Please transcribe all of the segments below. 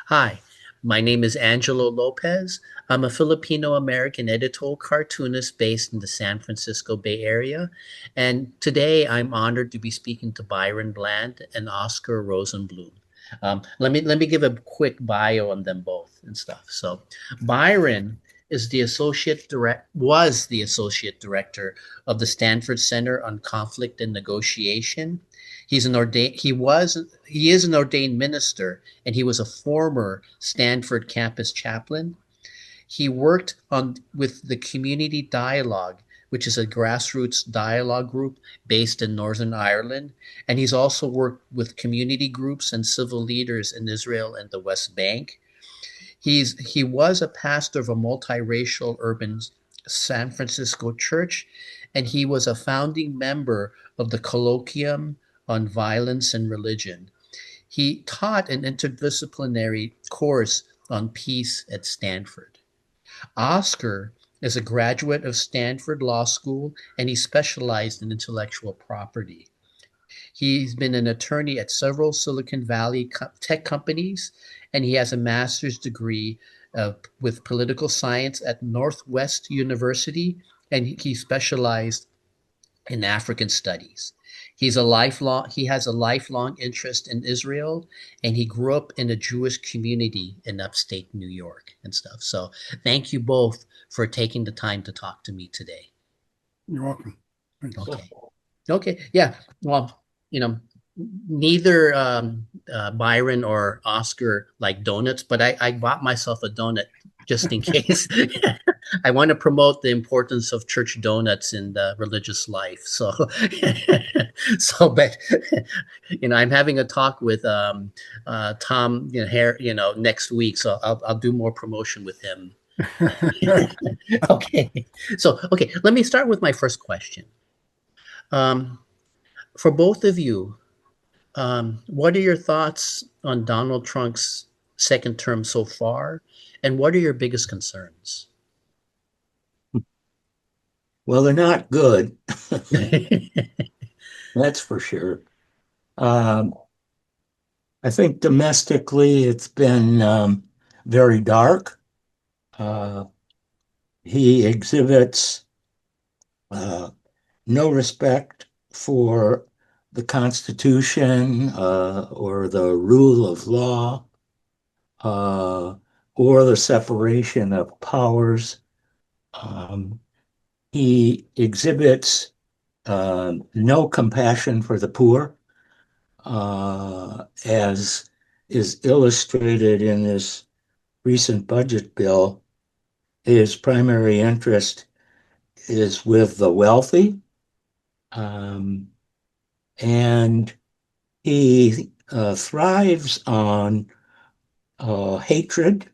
Hi, my name is Angelo Lopez. I'm a Filipino-American editorial cartoonist based in the San Francisco Bay Area. And today I'm honored to be speaking to Byron Bland and Oscar Rosenbloom. Let me give a quick bio on them both and stuff. So Byron is the was the associate director of the Stanford Center on Conflict and Negotiation. He is an ordained minister, and he was a former Stanford campus chaplain. He worked on with the Community Dialogue, which is a grassroots dialogue group based in Northern Ireland, and he's also worked with community groups and civil leaders in Israel and the West Bank. He was a pastor of a multiracial urban San Francisco church, and he was a founding member of the Colloquium on Violence and Religion. He taught an interdisciplinary course on peace at Stanford. Oscar is a graduate of Stanford Law School, and he specialized in intellectual property. He's been an attorney at several Silicon Valley tech companies, and he has a master's degree with political science at Northwest University, and he specialized in African studies. He has a lifelong interest in Israel, and he grew up in a Jewish community in upstate New York and stuff. So thank you both for taking the time to talk to me today. You're welcome. Thanks. Okay. Okay. Yeah. Well, neither Byron or Oscar like donuts, but I bought myself a donut just in case. I want to promote the importance of church donuts in the religious life. So, but I'm having a talk with Tom, next week, so I'll do more promotion with him. Okay. So, okay, let me start with my first question. Um, for both of you, what are your thoughts on Donald Trump's second term so far, and what are your biggest concerns? Well, they're not good, that's for sure. Um, I think domestically it's been very dark. Uh, he exhibits uh, no respect for the Constitution or the rule of law uh, or the separation of powers. Um, he exhibits no compassion for the poor, as is illustrated in this recent budget bill. His primary interest is with the wealthy, um, and he thrives on hatred,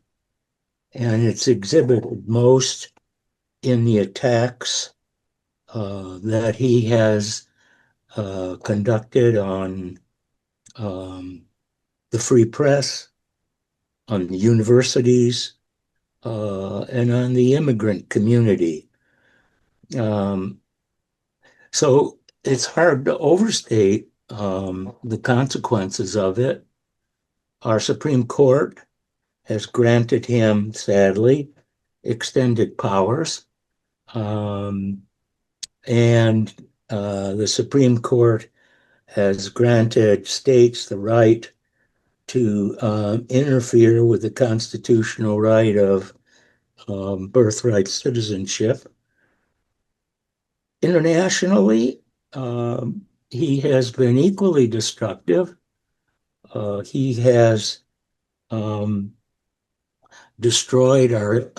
and it's exhibited most in the attacks that he has conducted on the free press, on the universities, and on the immigrant community. Um, so it's hard to overstate the consequences of it. Our Supreme Court has granted him, sadly, extended powers. Um, and the Supreme Court has granted states the right to interfere with the constitutional right of birthright citizenship. Internationally, he has been equally destructive. He has destroyed our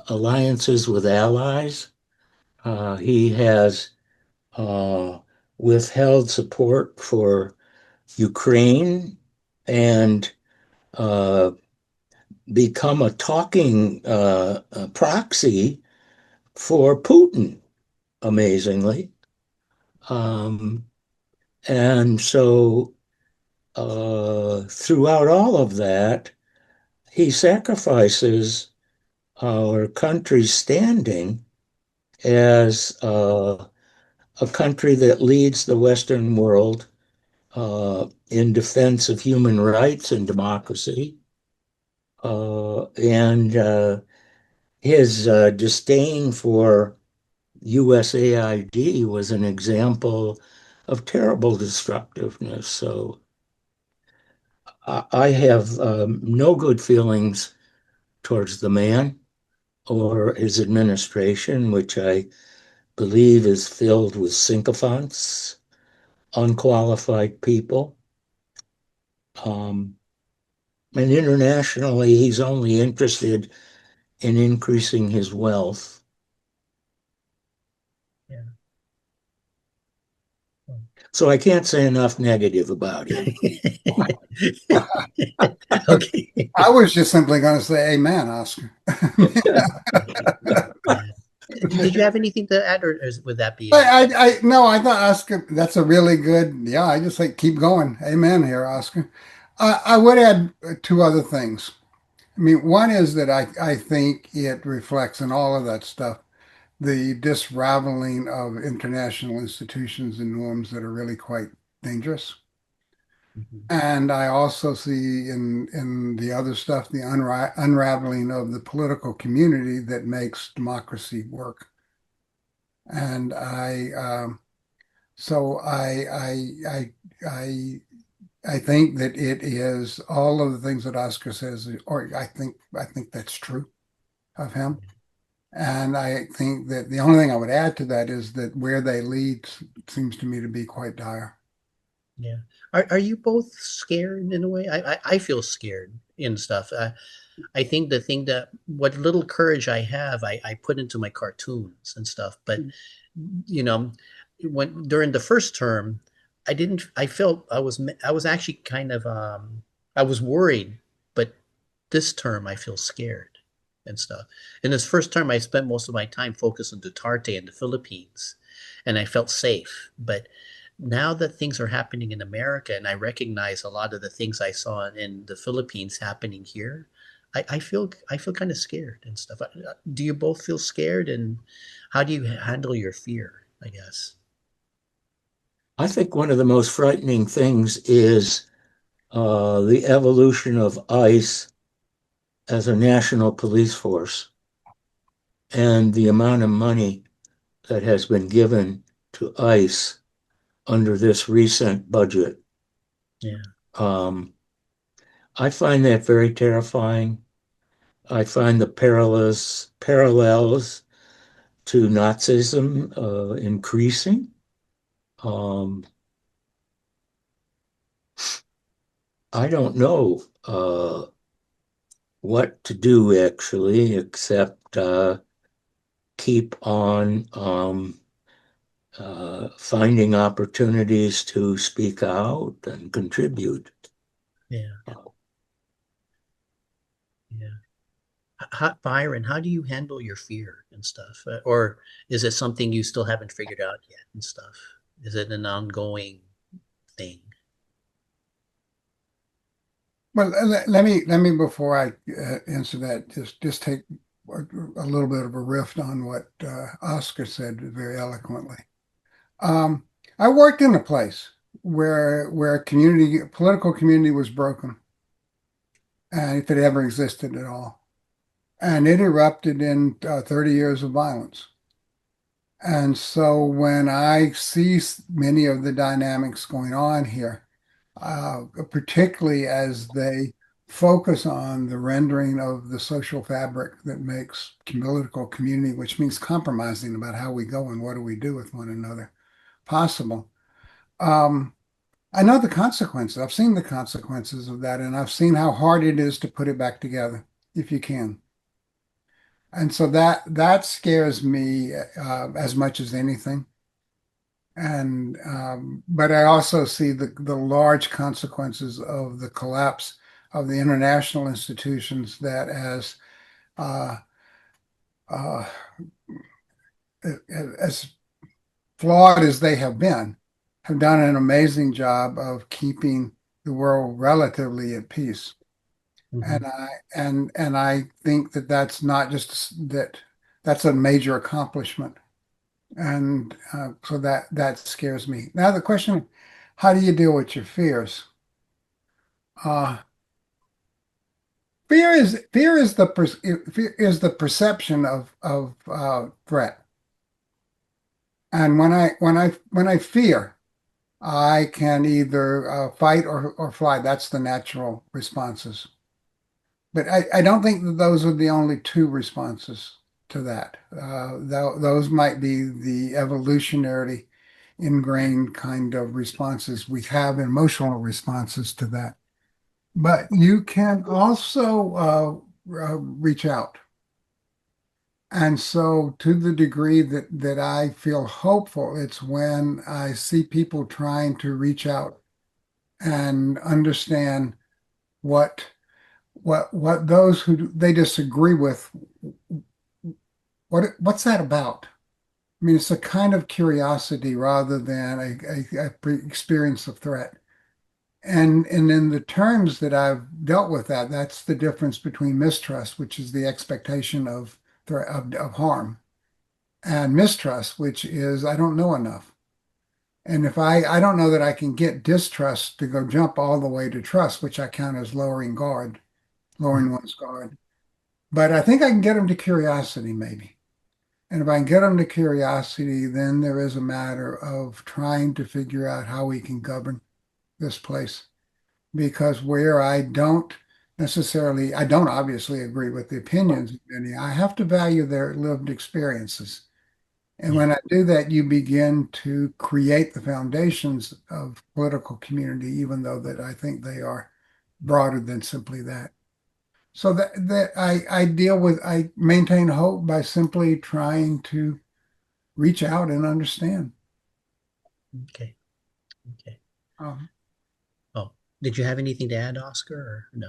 alliances with allies. He has withheld support for Ukraine and become a talking proxy for Putin, amazingly. Um, and so throughout all of that, he sacrifices our country's standing as a country that leads the Western world in defense of human rights and democracy. And his disdain for USAID was an example of terrible destructiveness. So I have no good feelings towards the man or his administration, which I believe is filled with sycophants, unqualified people. Um, and internationally, he's only interested in increasing his wealth. Yeah. So I can't say enough negative about him. Okay. I was just simply going to say amen, Oscar. Yeah. Did you have anything to add, or would that be it? No, I thought Oscar, that's a really good, yeah, I just like keep going. Amen here, Oscar. I would add two other things. I mean, one is that I think it reflects in all of that stuff the disraveling of international institutions and norms that are really quite dangerous. Mhm. And I also see in the other stuff the unraveling of the political community that makes democracy work. And so I think that it is all of the things that Oscar says, or I think that's true of him. And I think that the only thing I would add to that is that where they lead seems to me to be quite dire. Yeah. Are you both scared in a way? I feel scared in stuff. I think the thing that what little courage I have, I put into my cartoons and stuff. But you know, when during the first term, I didn't. I felt I was actually kind of I was worried, but this term I feel scared and stuff. In this first term, I spent most of my time focused on Duterte and the Philippines, and I felt safe. But now that things are happening in America, and I recognize a lot of the things I saw in the Philippines happening here, I feel kind of scared and stuff. Do you both feel scared, and how do you handle your fear? I guess. I think one of the most frightening things is the evolution of ICE as a national police force and the amount of money that has been given to ICE under this recent budget. Yeah. Um, I find that very terrifying. I find the parallels to Nazism increasing. Um, I don't know what to do actually, except keep on finding opportunities to speak out and contribute. Yeah. Yeah. Byron, how do you handle your fear and stuff? Or is it something you still haven't figured out yet and stuff? Is it an ongoing thing? Well, let me before I answer that, just take a little bit of a riff on what Oscar said very eloquently. Um, I worked in a place where political community was broken, and if it ever existed at all, and it erupted in 30 years of violence. And so when I see many of the dynamics going on here, particularly as they focus on the rendering of the social fabric that makes political community, which means compromising about how we go and what do we do with one another, possible. Um, I know the consequences. I've seen the consequences of that, and I've seen how hard it is to put it back together if you can. And so that scares me as much as anything. And but I also see the large consequences of the collapse of the international institutions that uh, uh, as flawed as they have done an amazing job of keeping the world relatively at peace. Hmm. And I think that that's not just that that's a major accomplishment. And so that scares me. Now the question, how do you deal with your fears? Uh, fear is the perception of threat. And when I fear, I can either fight or fly. That's the natural responses. But I don't think that those are the only two responses to that. Those might be the evolutionary ingrained kind of responses we have, emotional responses to that. But you can also reach out. And so, to the degree that I feel hopeful, it's when I see people trying to reach out and understand what what those who they disagree with, what's that about? I mean, it's a kind of curiosity rather than a experience of threat. And in the terms that I've dealt with that, that's the difference between mistrust, which is the expectation of threat of harm, and mistrust, which is I don't know enough. And if I don't know that I can get distrust to go jump all the way to trust, which I count as lowering one's guard. But I think I can get them to curiosity, maybe. And if I can get them to curiosity, then there is a matter of trying to figure out how we can govern this place. Because where I don't obviously agree with the opinions of many, I have to value their lived experiences. And Yeah. when I do that, you begin to create the foundations of political community, even though that I think they are broader than simply that. So that I maintain hope by simply trying to reach out and understand. Okay. Okay. Um, Oh, did you have anything to add, Oscar, or no?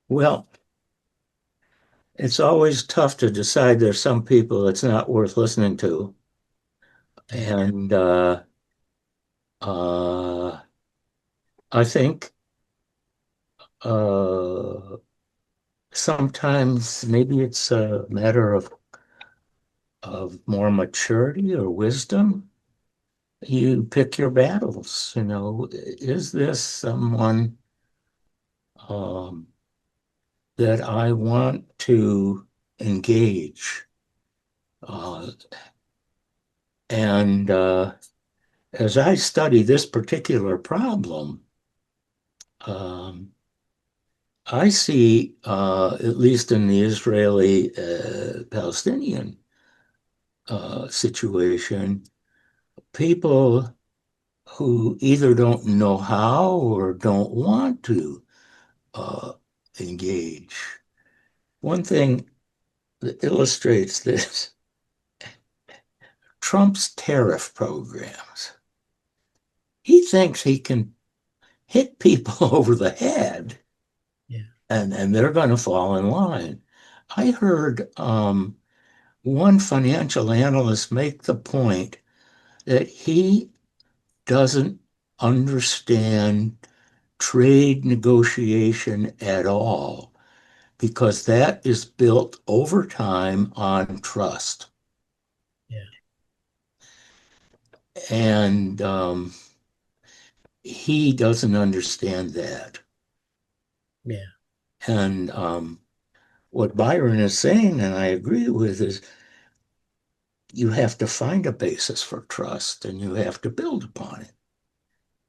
Well, it's always tough to decide there's some people it's not worth listening to. Yeah. And uh, I think uh, sometimes maybe it's a matter of more maturity or wisdom. You pick your battles, you know. Is this someone um, that I want to engage? Uh, and as I study this particular problem, um, I see, at least in the Israeli Palestinian situation, people who either don't know how or don't want to uh, engage. One thing that illustrates this, Trump's tariff programs. He thinks he can hit people over the head Yeah. and they're going to fall in line. I heard one financial analyst make the point that he doesn't understand trade negotiation at all because that is built over time on trust. Yeah. And he doesn't understand that. Yeah. And what Byron is saying, and I agree with, is you have to find a basis for trust and you have to build upon it.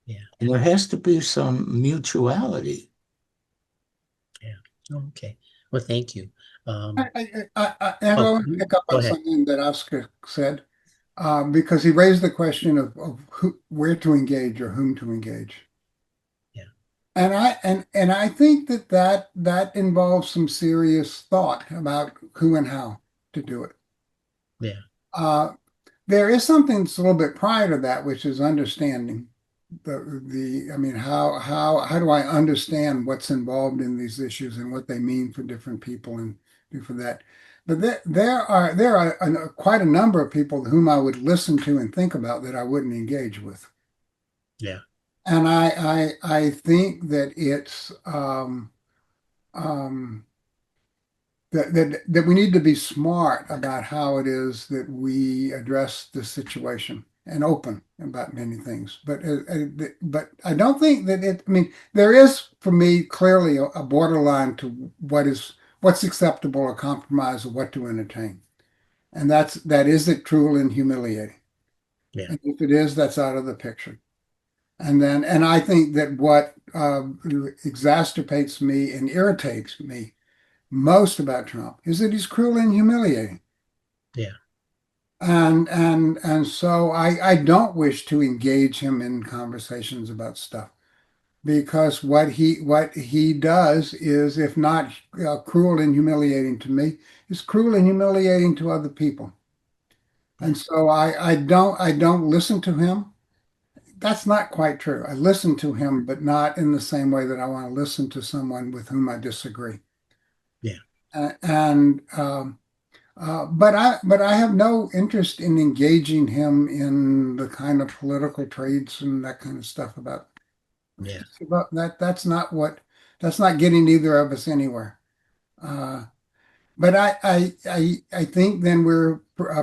Yeah. And there has to be some mutuality. Yeah. Oh, okay. Well, thank you. I, Um, and I oh, want to pick up go on ahead. something that Oscar said, because he raised the question of where to engage or whom to engage. Yeah. And I think that involves some serious thought about who and how to do it. Yeah. Uh, there is something that's a little bit prior to that, which is understanding I mean, how do I understand what's involved in these issues and what they mean for different people and do for that. But there are quite a number of people whom I would listen to and think about that I wouldn't engage with. Yeah. And I think that it's um, that we need to be smart about how it is that we address the situation and open about many things. But I don't think that it. I mean, there is for me clearly a borderline to what's acceptable or compromise or what to entertain, and that is it cruel and humiliating. Yeah. And if it is, that's out of the picture. And I think that what exacerbates me and irritates me most about Trump is that he's cruel and humiliating. Yeah. And so I don't wish to engage him in conversations about stuff because what he does is, if not cruel and humiliating to me, is cruel and humiliating to other people. And so I don't listen to him. That's not quite true. I listen to him, but not in the same way that I want to listen to someone with whom I disagree. Yeah. And but I have no interest in engaging him in the kind of political trades and that kind of stuff Yeah. about that. That's not getting either of us anywhere. Uh, but I think then we're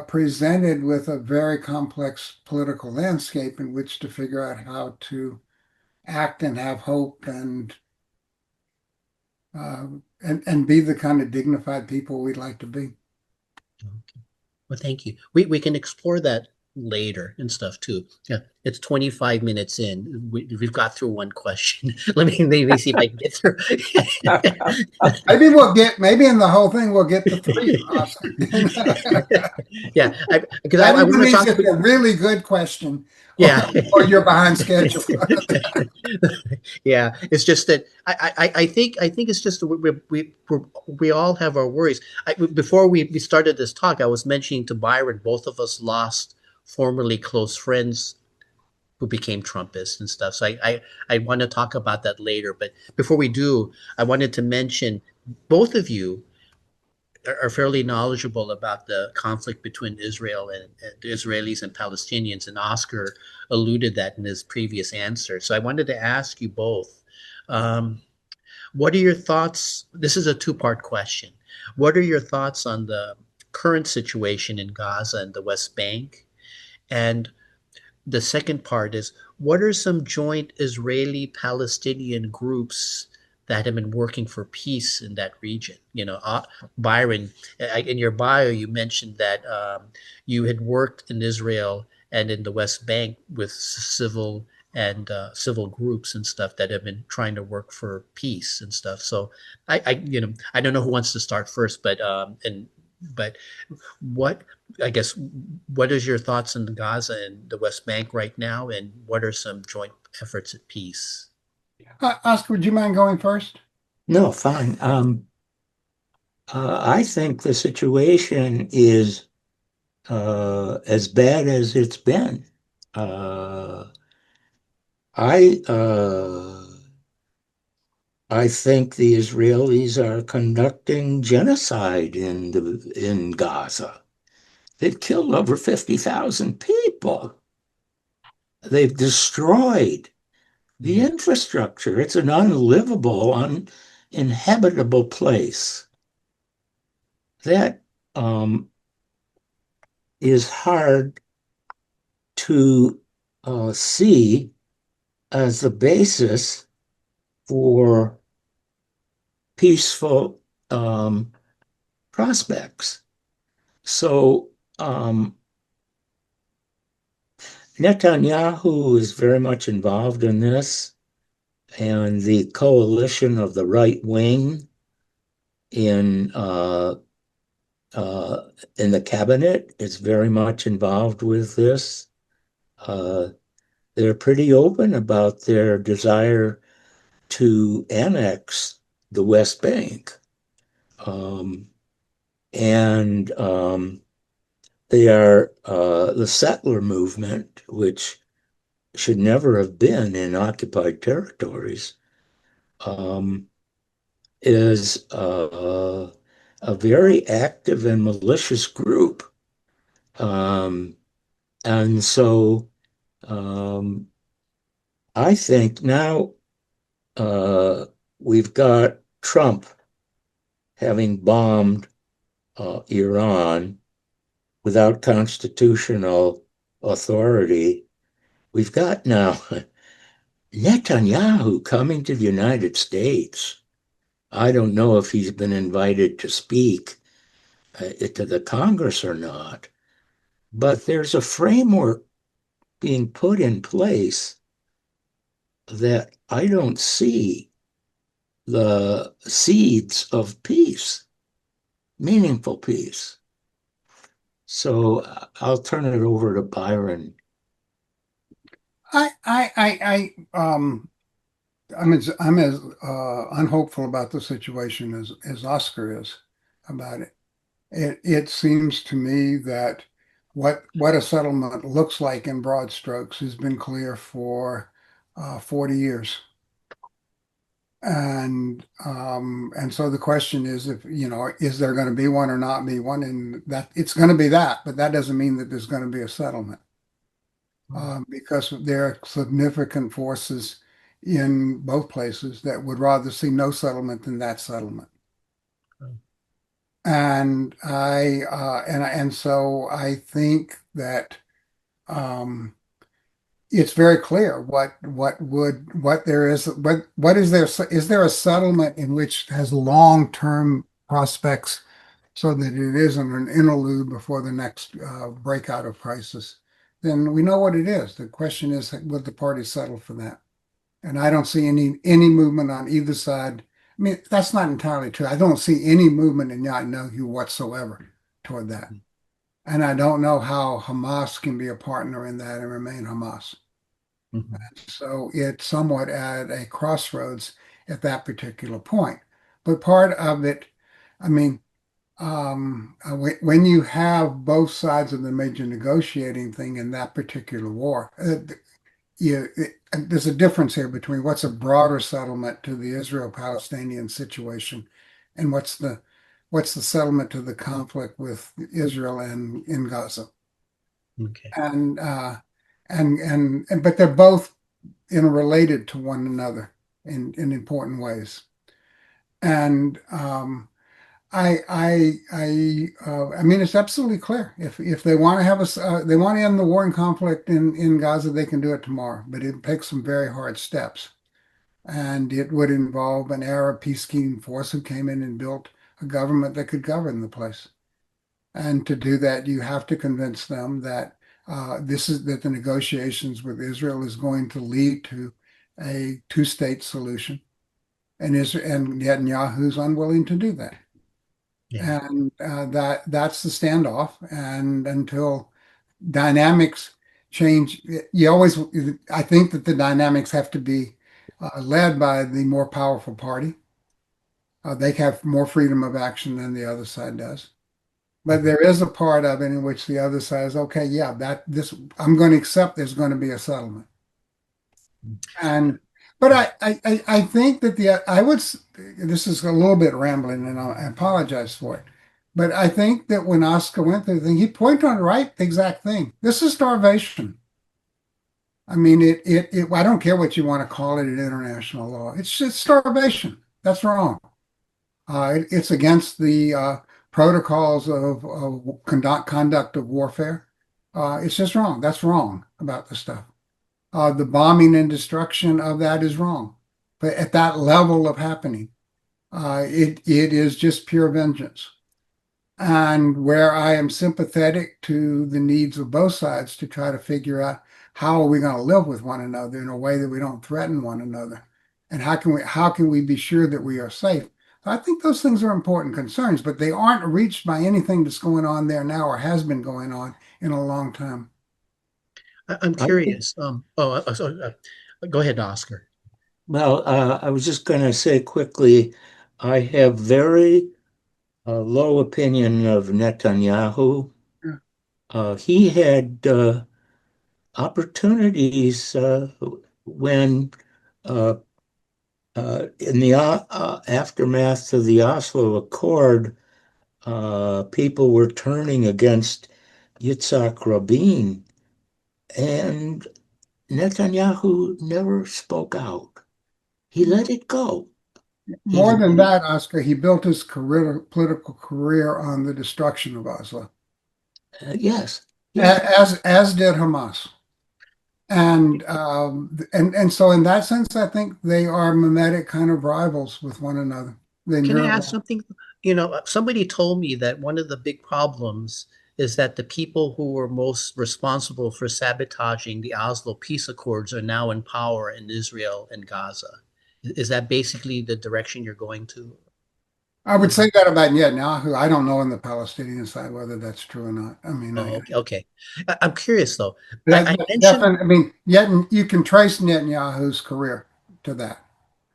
presented with a very complex political landscape in which to figure out how to act and have hope uh, and be the kind of dignified people we'd like to be. Okay. Well, thank you. We can explore that later and stuff too. Yeah, it's 25 minutes in. We've got through one question. Let me see if I can get through. Maybe in the whole thing we'll get to three. Yeah, because That I either want to means talk. it's a really good question, Yeah. or you're behind schedule. Yeah, it's just that I think it's just we all have our worries. Before we started this talk, I was mentioning to Byron, both of us lost formerly close friends who became Trumpists and stuff. So I want to talk about that later. But before we do, I wanted to mention both of you are fairly knowledgeable about the conflict between Israel and the Israelis and Palestinians, and Oscar alluded that in his previous answer. So I wanted to ask you both, um, what are your thoughts? This is a two-part question. What are your thoughts on the current situation in Gaza and the West Bank? And the second part is, what are some joint Israeli-Palestinian groups that have been working for peace in that region? Byron, in your bio, you mentioned that you had worked in Israel and in the West Bank with civil groups and stuff that have been trying to work for peace and stuff. So I don't know who wants to start first, but what I guess what is your thoughts on Gaza and the West Bank right now, and what are some joint efforts at peace? Oscar, would you mind going first? No, fine. I think the situation is as bad as it's been. Uh, I I think the Israelis are conducting genocide in Gaza. They've killed over 50,000 people. They've destroyed the Yeah, infrastructure. It's an unlivable, uninhabitable place. That is hard to see as the basis for peaceful prospects. So Netanyahu is very much involved in this, and the coalition of the right wing in uh, in the cabinet is very much involved with this. Uh, they're pretty open about their desire to annex the West Bank. Um, and they are the settler movement, which should never have been in occupied territories, um, is a very active and malicious group. Um, and so um, I think now uh, we've got Trump having bombed Iran without constitutional authority. We've got now Netanyahu coming to the United States. I don't know if he's been invited to speak to the Congress or not, but there's a framework being put in place that I don't see the seeds of peace, meaningful peace. So I'll turn it over to Byron. I'm as unhopeful about the situation as Oscar is about it. It seems to me that what a settlement looks like in broad strokes has been clear for 40 years. And so the question is, if is there going to be one or not be one? And that it's going to be that, but that doesn't mean that there's going to be a settlement, because there are significant forces in both places that would rather see no settlement than that settlement. And so I think that it's very clear is there a settlement in which has long-term prospects so that it isn't an interlude before the next breakout of crisis. Then we know what it is. The question is, would the parties settle for that? And I don't see any movement on either side. I mean, that's not entirely true. I don't see any movement in Netanyahu whatsoever toward that. And I don't know how Hamas can be a partner in that and remain Hamas. Mm-hmm. So it's somewhat at a crossroads at that particular point. But part of it, I mean, when you have both sides of the major negotiating thing in that particular war, there's a difference here between what's a broader settlement to the Israel-Palestinian situation and what's the settlement to the conflict with Israel and in Gaza. Okay. But they're both interrelated to one another in important ways. And I mean, it's absolutely clear. If they want to have they want to end the war and conflict in Gaza, they can do it tomorrow. But it takes some very hard steps, and it would involve an Arab peacekeeping force who came in and built a government that could govern the place. And to do that, you have to convince them that that the negotiations with Israel is going to lead to a two-state solution, and Netanyahu's unwilling to do that. Yeah. And that's the standoff. And until dynamics change, I think that the dynamics have to be led by the more powerful party. They have more freedom of action than the other side does. But there is a part of it in which the other side is, okay, yeah, I'm going to accept there's going to be a settlement. But I think that this is a little bit rambling and I apologize for it. But I think that when Oscar went through the thing, he pointed on the exact thing. This is starvation. I mean, I don't care what you want to call it in international law. It's just starvation. That's wrong. It's against the protocols of conduct of warfare. It's just wrong. That's wrong about the stuff. The bombing and destruction of that is wrong. But at that level of happening, it is just pure vengeance. And where I am sympathetic to the needs of both sides to try to figure out how are we going to live with one another in a way that we don't threaten one another, and how can we be sure that we are safe? I think those things are important concerns, but they aren't reached by anything that's going on there now or has been going on in a long time. I'm curious. Go ahead, Oscar. Well, I was just going to say quickly, I have very low opinion of Netanyahu. He had opportunities when in the aftermath of the Oslo Accord, people were turning against Yitzhak Rabin, and Netanyahu never spoke out. He let it go. More than that, Oscar, he built his political career on the destruction of Oslo. Yes, as did Hamas. And so in that sense, I think they are mimetic kind of rivals with one another. Then Can I you're ask something? Somebody told me that one of the big problems is that the people who were most responsible for sabotaging the Oslo peace accords are now in power in Israel and Gaza. Is that basically the direction you're going to? I would say that about Netanyahu. I don't know on the Palestinian side whether that's true or not. I mean, Oh, okay. Okay. I'm curious though. I that's mentioned, definitely. I mean, yet you can trace Netanyahu's career to that.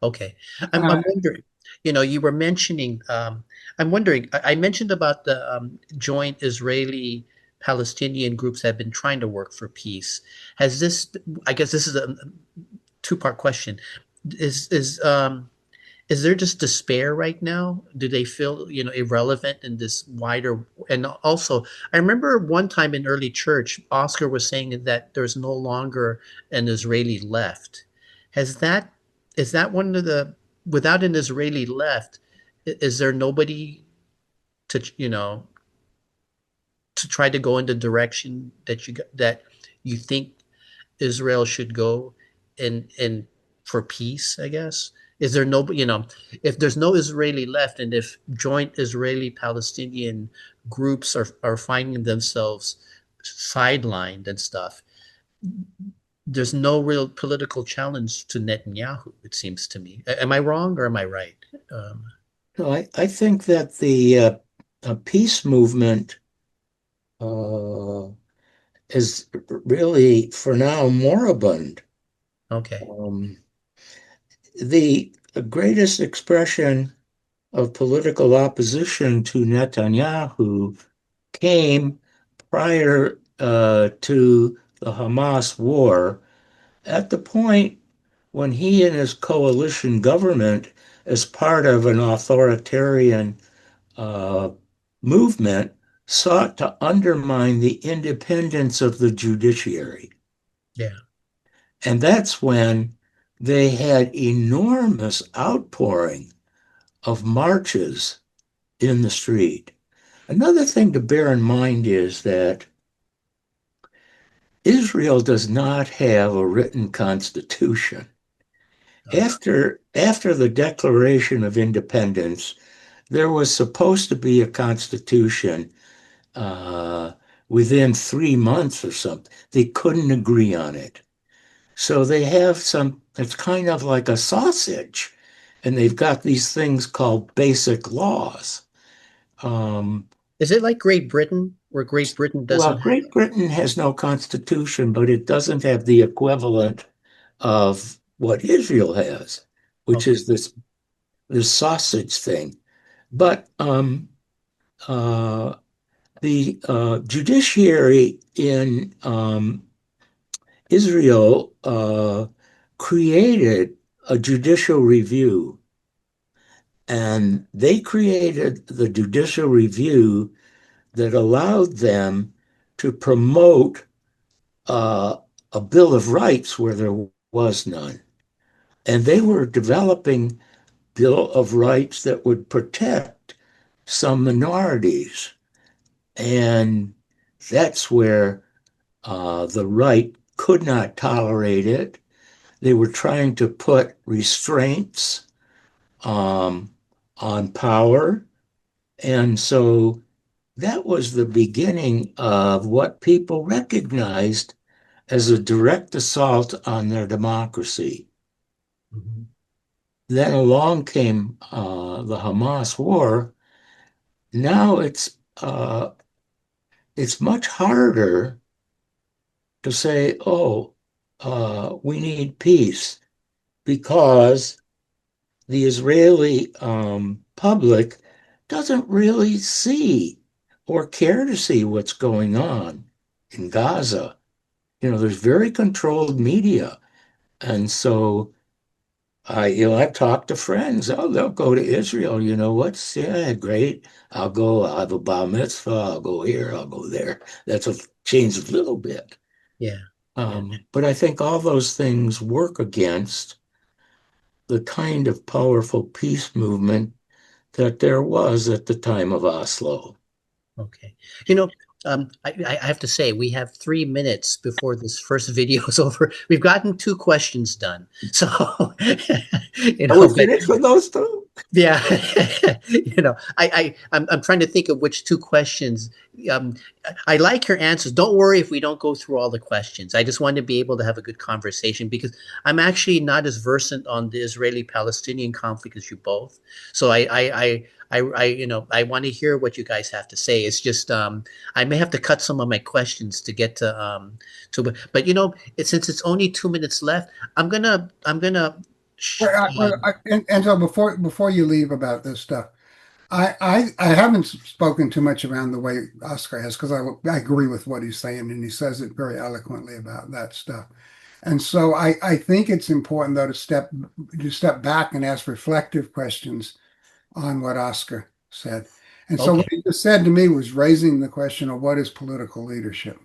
okay. I'm Uh, wondering, you were mentioning, I'm wondering, I mentioned about the joint Israeli Palestinian groups that have been trying to work for peace. Has this, I guess this is a two-part question. Is is um is there just despair right now? Do they feel, irrelevant in this wider? And also, I remember one time in early church, Oscar was saying that there's no longer an Israeli left. Has that, is that one of the, without an Israeli left, is there nobody to, to try to go in the direction that you think Israel should go in for peace, I guess? Is there no, if there's no Israeli left and if joint Israeli Palestinian groups are finding themselves sidelined and stuff, there's no real political challenge to Netanyahu, it seems to me. Am I wrong or am I right? Um, So I think that the peace movement uh, is really, for now, moribund. okay. Um, the greatest expression of political opposition to Netanyahu came prior to the Hamas war, at the point when he and his coalition government, as part of an authoritarian uh, movement, sought to undermine the independence of the judiciary. Yeah. And that's when they had enormous outpouring of marches in the street. Another thing to bear in mind is that Israel does not have a written constitution. Oh, After the Declaration of Independence, there was supposed to be a constitution uh, within 3 months or something. They couldn't agree on it. So they have it's kind of like a sausage, and they've got these things called basic laws. Um, is it like Great Britain, where Great Britain well, doesn't have? Great Britain has no constitution, but it doesn't have the equivalent of what Israel has, which Okay. is this sausage thing. But uh, the judiciary in Israel created a judicial review, and they created the judicial review that allowed them to promote uh, a Bill of Rights where there was none. And they were developing Bill of Rights that would protect some minorities. And that's where the right could not tolerate it. They were trying to put restraints um, on power. And so that was the beginning of what people recognized as a direct assault on their democracy. Mhm. Then along came the Hamas war. Now it's much harder to say, oh, we need peace, because the Israeli public doesn't really see or care to see what's going on in Gaza. There's very controlled media. And so I've talked to friends. Oh, they'll go to Israel. What's, yeah, great. I'll go. I'll have a bar mitzvah. I'll go here. I'll go there. That's a change a little bit. Yeah. Yeah. But I think all those things work against the kind of powerful peace movement that there was at the time of Oslo. Okay. You know, I have to say, we have 3 minutes before this first video is over. We've gotten 2 questions done. So, Are we finished with those two? yeah, I'm trying to think of which 2 questions. Um, I like your answers. Don't worry if we don't go through all the questions. I just want to be able to have a good conversation because I'm actually not as versant on the Israeli-Palestinian conflict as you both. So I want to hear what you guys have to say. It's just I may have to cut some of my questions to get but since it's only 2 minutes left, I'm gonna And so before you leave about this stuff, I haven't spoken too much around the way Oscar has because I agree with what he's saying and he says it very eloquently about that stuff. And so I think it's important though to step back and ask reflective questions on what Oscar said. And so what Okay. he just said to me was raising the question of what is political leadership.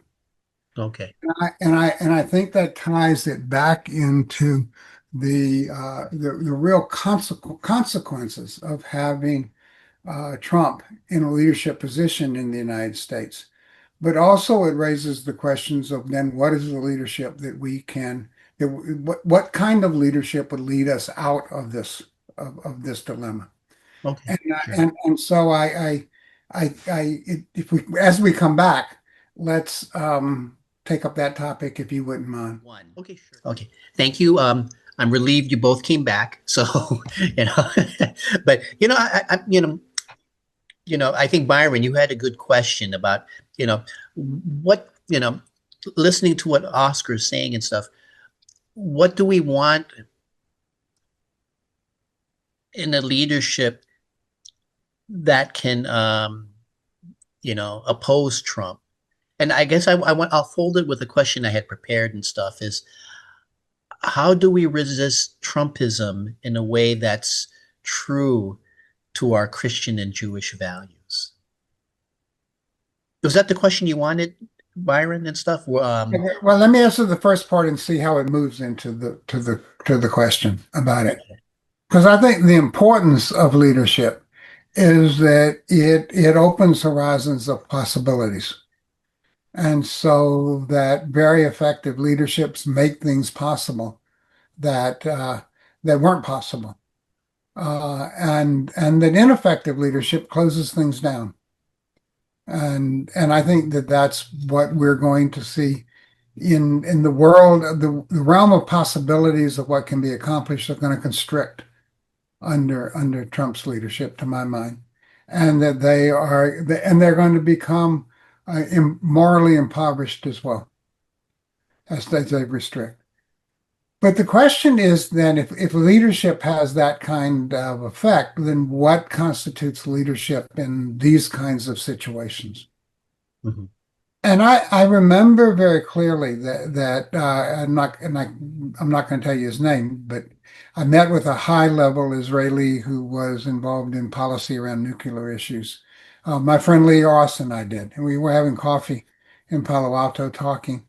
Okay. And I think that ties it back into the real consequences of having Trump in a leadership position in the United States. But also it raises the questions of then what is the leadership that we can, what kind of leadership would lead us out of this dilemma? Okay. And Sure. so if we as we come back, let's take up that topic if you wouldn't mind. One. Okay, sure. Okay. Thank you. I'm relieved you both came back. So, you know, but I think Byron, you had a good question about, what, listening to what Oscar's saying and stuff. What do we want in a leadership that can, oppose Trump? And I guess I'll fold it with a question I had prepared and stuff is how do we resist Trumpism in a way that's true to our Christian and Jewish values? Was that the question you wanted, Byron and stuff? Well, let me answer the first part and see how it moves into the question about it. Because I think the importance of leadership is that it opens horizons of possibilities. And so that very effective leaderships make things possible that weren't possible. And that ineffective leadership closes things down. And I think that that's what we're going to see in the world, the realm of possibilities of what can be accomplished are going to constrict under Trump's leadership, to my mind, and that they're going to become morally impoverished as well as they restrict. But the question is then, if leadership has that kind of effect, then what constitutes leadership in these kinds of situations? Mhm. And I remember very clearly that I'm not going to tell you his name, but I met with a high-level Israeli who was involved in policy around nuclear issues. My friend Lee Ross and I did, and we were having coffee in Palo Alto talking.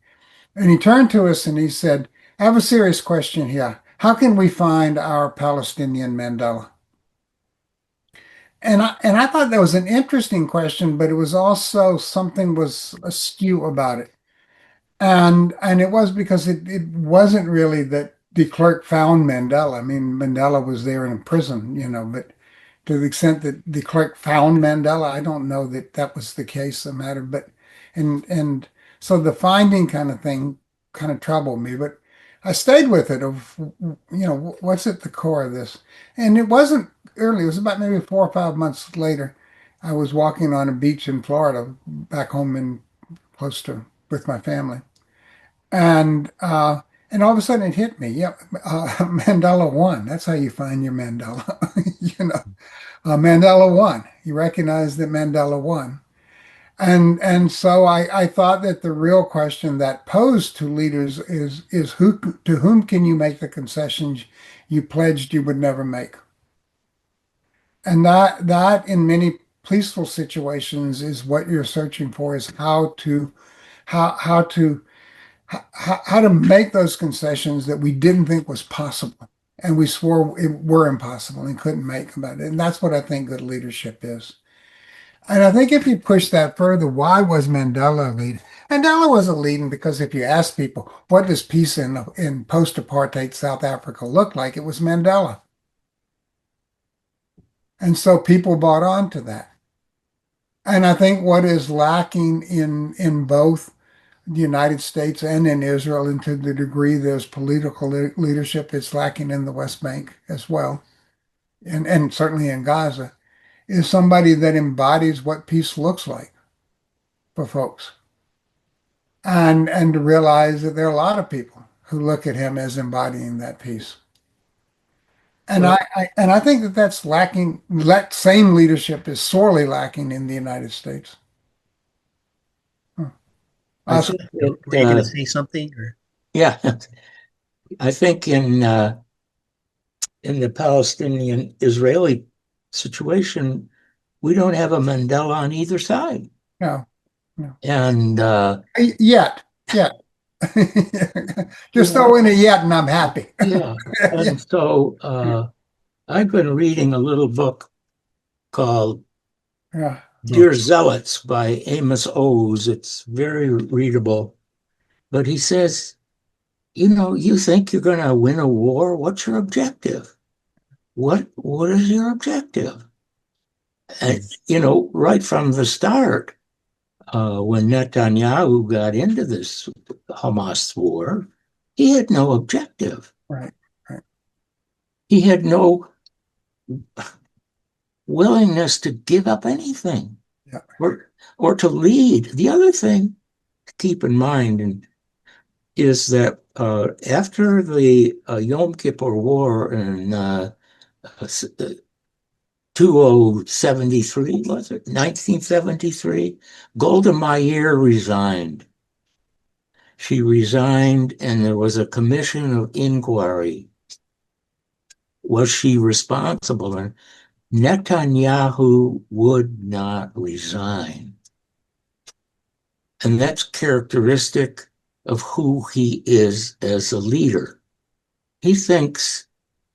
And he turned to us and he said, I have a serious question here. How can we find our Palestinian Mandela? And I thought that was an interesting question, but it was also something was askew about it. And it was because it wasn't really that de Klerk found Mandela. I mean, Mandela was there in a prison, but to the extent that de Klerk found Mandela, I don't know that that was the case, the matter. But and so the finding kind of thing kind of troubled me, but I stayed with it of, what's at the core of this. And it wasn't early, it was about maybe 4 or 5 months later. I was walking on a beach in Florida, back home in close to with my family. And all of a sudden it hit me. Yeah, Mandela won. That's how you find your Mandela. Mandela won. You recognize that Mandela won. And so I thought that the real question that posed to leaders is who to whom can you make the concessions you pledged you would never make? And that in many peaceful situations is what you're searching for, is how to how to make those concessions that we didn't think was possible and we swore it were impossible and couldn't make about it. And that's what I think good leadership is. And I think if you push that further, why was Mandela leading? Mandela wasn't leading because if you ask people, what does peace in post-apartheid South Africa look like? It was Mandela. And so people bought on to that. And I think what is lacking in both the United States and in Israel, and to the degree there's political leadership, it's lacking in the West Bank as well, and certainly in Gaza, is somebody that embodies what peace looks like for folks. And to realize that there are a lot of people who look at him as embodying that peace. And Well, I think that that's lacking. That same leadership is sorely lacking in the United States. Huh. I Oscar. think it, Were you going to say something? Or yeah, I think in the Palestinian-Israeli situation, we don't have a Mandela on either side. No, no. And Yet. Just yeah, throw in a yet and I'm happy. yeah. Yeah. And so I've been reading a little book called Yeah. Dear Zealots by Amos Oz. It's very readable. But he says, you think you're going to win a war? What's your objective? What is your objective? And, right from the start, when Netanyahu got into this Hamas war, he had no objective. Right. Right. He had no willingness to give up anything Yeah. or to lead. The other thing to keep in mind is that after the Yom Kippur War in 2073, was it 1973? Golda Meir resigned. She resigned, and there was a commission of inquiry. Was she responsible? And Netanyahu would not resign. And that's characteristic of who he is as a leader. He thinks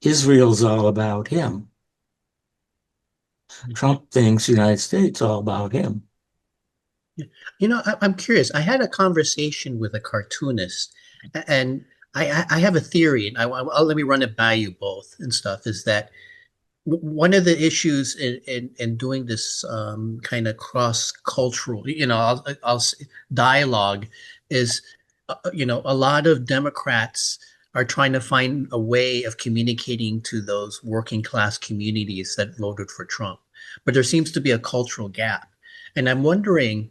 Israel's all about him. Trump thinks the United States all about him. I'm curious. I had a conversation with a cartoonist, and I have a theory, and let me run it by you both and stuff. Is that one of the issues in doing this kind of cross cultural, dialogue is, a lot of Democrats are trying to find a way of communicating to those working class communities that voted for Trump, but there seems to be a cultural gap, and I'm wondering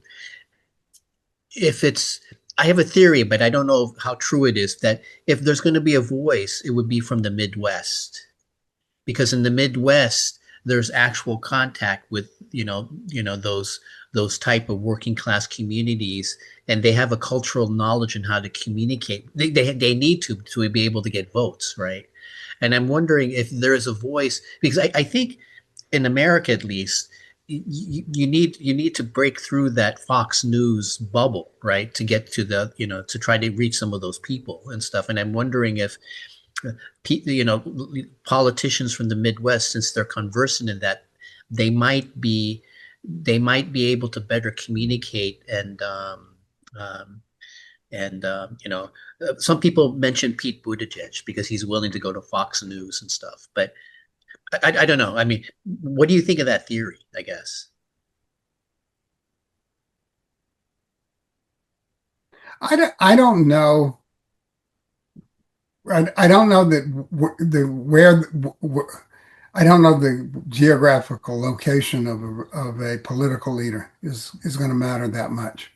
if it's. I have a theory, but I don't know how true it is, that if there's going to be a voice, it would be from the Midwest, because in the Midwest there's actual contact with those type of working class communities, and they have a cultural knowledge in how to communicate. They need to be able to get votes, right? And I'm wondering if there is a voice, because I think in America at least, you need to break through that Fox News bubble, right, to get to to try to reach some of those people and stuff. And I'm wondering if politicians from the Midwest, since they're conversant in that, they might be able to better communicate some people mention Pete Buttigieg because he's willing to go to Fox News and stuff, but I don't know. I mean, what do you think of that theory? I guess. I don't know. I don't know that the where I don't know the geographical location of a political leader is going to matter that much.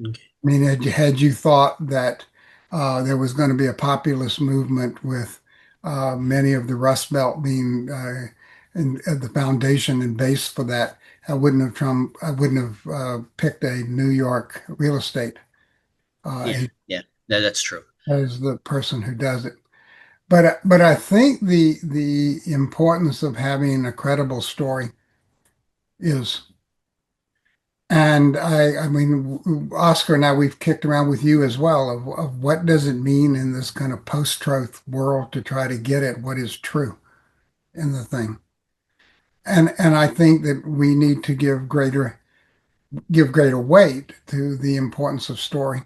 Okay. I mean, had you thought that there was going to be a populist movement with many of the Rust Belt being the foundation and base for that, I wouldn't have picked a New York real estate Yeah, yeah, that's true. as the person who does it. But I think the importance of having a credible story is, and I mean, Oscar and I, we've kicked around with you as well of what does it mean in this kind of post-truth world to try to get at what is true in the thing. And I think that we need to give greater give greater weight to the importance of story.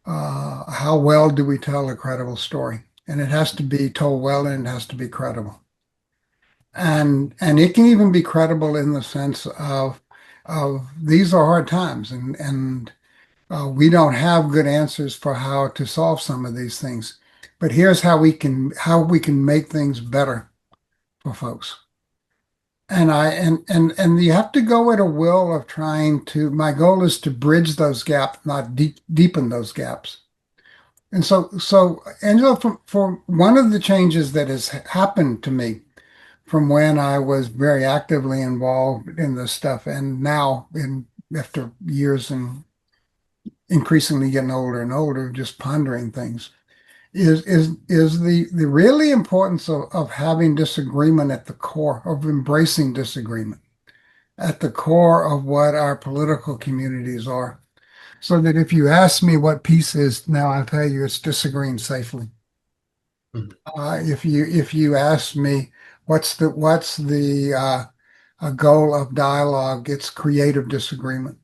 How well do we tell a credible story? And it has to be told well and it has to be credible. And it can even be credible in the sense of these are hard times and we don't have good answers for how to solve some of these things. But here's how we can make things better for folks. And you have to go at a will of trying to, my goal is to bridge those gaps, not deepen those gaps. And so Angela, for one of the changes that has happened to me from when I was very actively involved in this stuff and now after years and increasingly getting older and older, just pondering things, is the really importance of having disagreement at the core, of embracing disagreement at the core of what our political communities are. So that if you ask me what peace is, now I'll tell you it's disagreeing safely. Mhm. If you ask me what's the goal of dialogue, it's creative disagreement.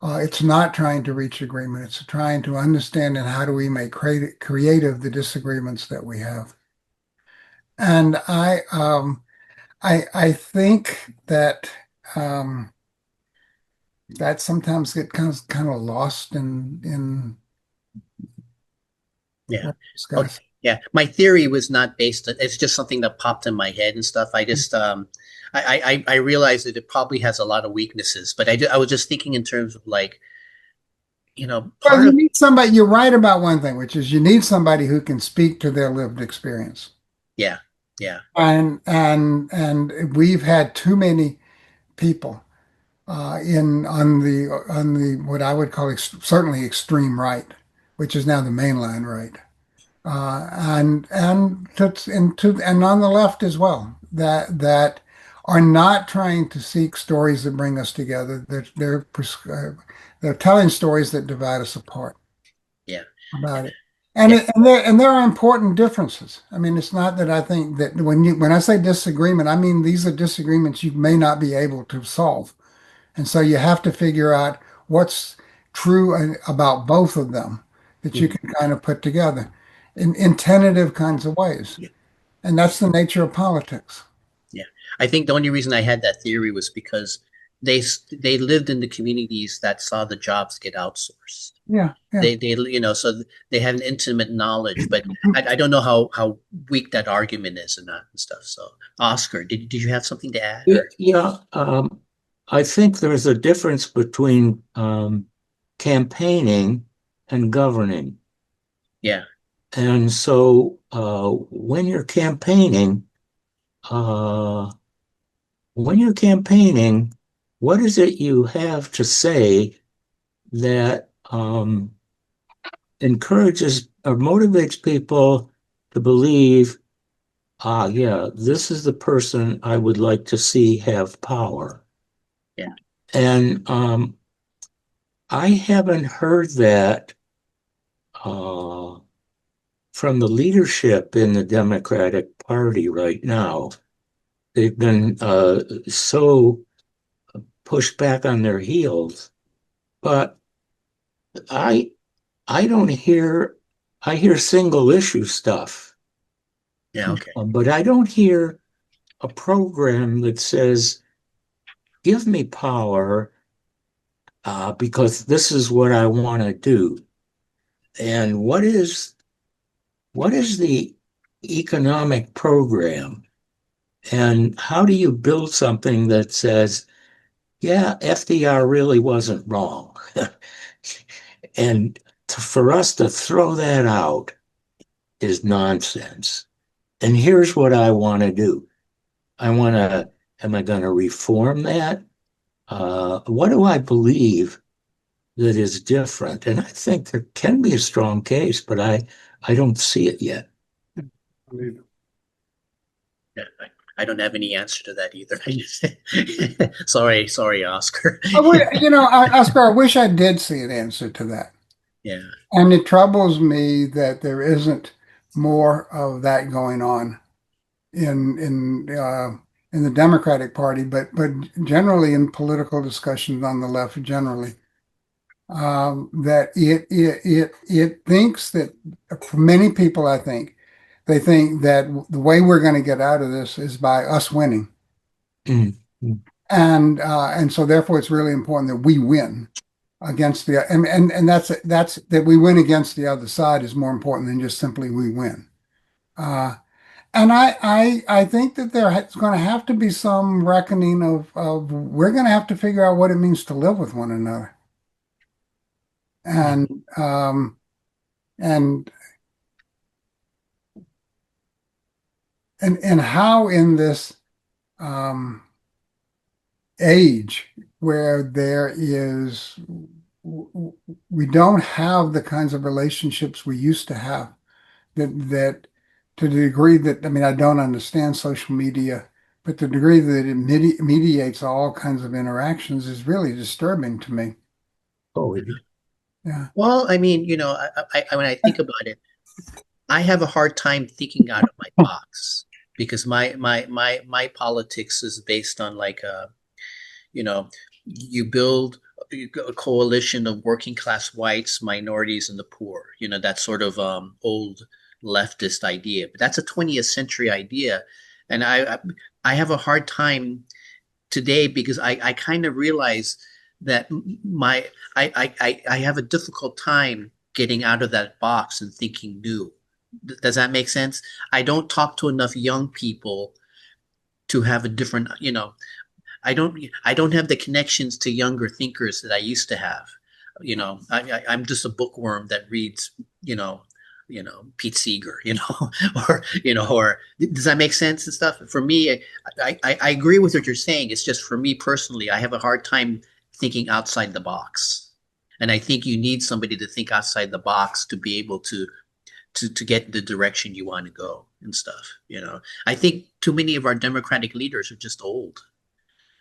It's not trying to reach agreement. It's trying to understand and how do we make creative the disagreements that we have. And I think that um, that sometimes get kind of lost in Yeah. what we Okay. discuss. Yeah. My theory was not based on, it's just something that popped in my head and stuff. I just, I realized that it probably has a lot of weaknesses, but I was just thinking in terms of like, Well, part you of, need somebody. You're right about one thing, which is you need somebody who can speak to their lived experience. yeah. Yeah. And we've had too many people in on the what I would call certainly extreme right, which is now the mainline right, and on the left as well, that are not trying to seek stories that bring us together. They're telling stories that divide us apart Yeah. about it. And Yeah. there are important differences. I mean, it's not that I think that when I say disagreement, I mean these are disagreements you may not be able to solve. And so you have to figure out what's true about both of them that you Mhm. can kind of put together in tentative kinds of ways. Yeah. And that's the nature of politics. Yeah. I think the only reason I had that theory was because they lived in the communities that saw the jobs get outsourced. Yeah, yeah. So they had an intimate knowledge, but I don't know how weak that argument is and stuff. So, Oscar, did you have something to add Yeah, or? yeah, I think there's a difference between campaigning and governing. Yeah. And so uh, when you're campaigning, what is it you have to say that encourages or motivates people to believe, yeah, this is the person I would like to see have power? Yeah. And I haven't heard that uh, from the leadership in the Democratic Party right now. They've been so pushed back on their heels. But I I don't hear I hear single issue stuff, Yeah. Okay. but I don't hear a program that says, give me power because this is what I want to do. And what is the economic program? And how do you build something that says, yeah, FDR really wasn't wrong? And for us to throw that out is nonsense. And here's what I want to do. Am I going to reform that? What do I believe that is different? And I think there can be a strong case, but I don't see it yet. Yeah. I don't have any answer to that either. Sorry, Oscar. Oscar, I wish I did see an answer to that. Yeah. And it troubles me that there isn't more of that going on in in the Democratic Party, but generally in political discussions on the left generally, that it thinks that for many people, I think they think that the way we're going to get out of this is by us winning, and so therefore it's really important that we win against the and that's that we win against the other side is more important than just simply we win. And I think that there's going to have to be some reckoning of we're going to have to figure out what it means to live with one another. And and how in this age where we don't have the kinds of relationships we used to have, that to the degree that, I mean, I don't understand social media, but the degree that it mediates all kinds of interactions is really disturbing to me. Oh, Yeah. Well, I mean, when I think about it, I have a hard time thinking out of my box because my politics is based on like you build a coalition of working class whites, minorities, and the poor. That sort of old leftist idea, but that's a 20th century idea, and I have a hard time today because I kind of realize that I have a difficult time getting out of that box and thinking new. Does that make sense? I don't talk to enough young people to have a different, I don't have the connections to younger thinkers that I used to have. I'm just a bookworm that reads, Pete Seeger, or does that make sense and stuff? For me, I agree with what you're saying. It's just for me personally, I have a hard time thinking outside the box. And I think you need somebody to think outside the box to be able to get the direction you want to go and stuff. I think too many of our Democratic leaders are just old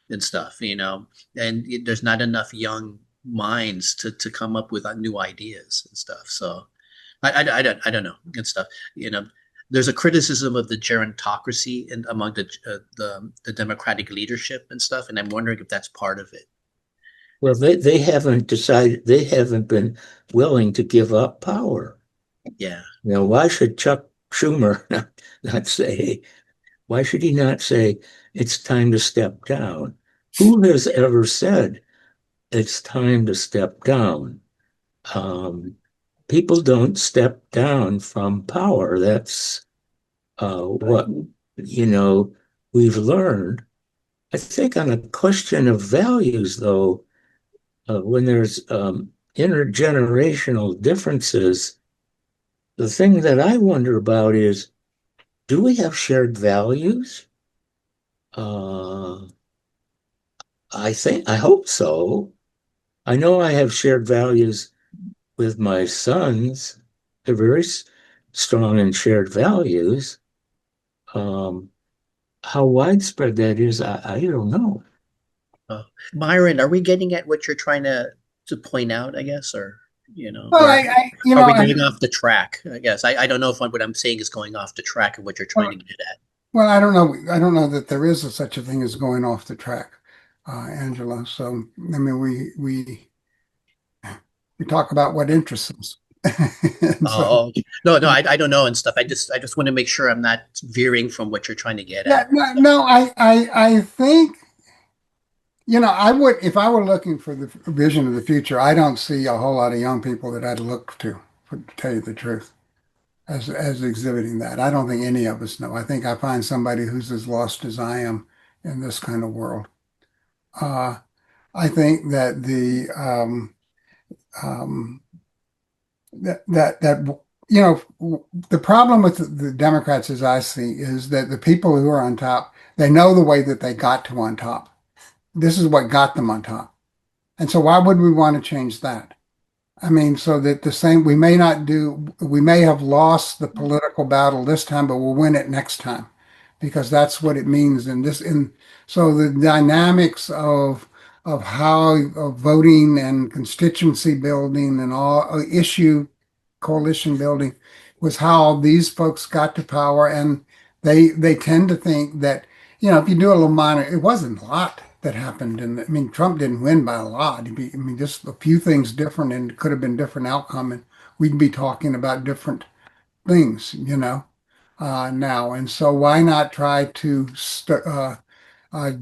and stuff, and there's not enough young minds to come up with new ideas and stuff. So I don't know and stuff. There's a criticism of the gerontocracy and among the Democratic leadership and stuff, and I'm wondering if that's part of it. Well, they haven't decided, they haven't been willing to give up power. Yeah. Why should Chuck Schumer not say, why should he not say it's time to step down? Who has ever said it's time to step down? People don't step down from power. That's what, we've learned. I think on a question of values, though, when there's intergenerational differences, the thing that I wonder about is, do we have shared values? I hope so. I know I have shared values with my sons. They're very strong in shared values. How widespread that is, I don't know. Byron, are we getting at what you're trying to point out, I guess, or Well, are we going off the track? I guess I don't know if what I'm saying is going off the track of what you're trying to get at. Well, I don't know. I don't know that there is such a thing as going off the track, Angela. So, I mean, we talk about what interests us. No, I don't know and stuff. I just want to make sure I'm not veering from what you're trying to get at. No, I think, I would, if I were looking for the vision of the future, I don't see a whole lot of young people that I'd look to tell you the truth, as exhibiting that. I don't think any of us know. I think I find somebody who's as lost as I am in this kind of world. I think that the problem with the Democrats, as I see, is that the people who are on top, they know the way that they got to on top. This is what got them on top. And so why would we want to change that? I mean, so that we may have lost the political battle this time, but we'll win it next time, because that's what it means. So the dynamics of voting and constituency building and all issue coalition building was how these folks got to power. And they tend to think that if you do a little minor, it wasn't a lot that happened. And I mean, Trump didn't win by a lot. I mean, just a few things different, and it could have been different outcome, and we'd be talking about different things, now. And so why not try to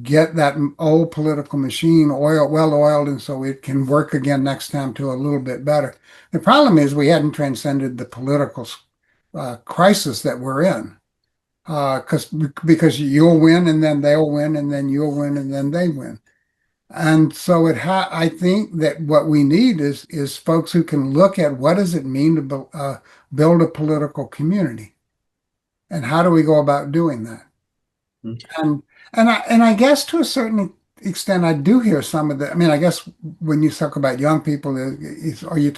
get that old political machine well oiled, and so it can work again next time to a little bit better. The problem is we hadn't transcended the political crisis that we're in, because you'll win and then they'll win and then you'll win and then they win. And so I think that what we need is folks who can look at what does it mean to build a political community, and how do we go about doing that? Okay. And I guess to a certain extent, I do hear some of the. I mean, I guess when you talk about young people, are you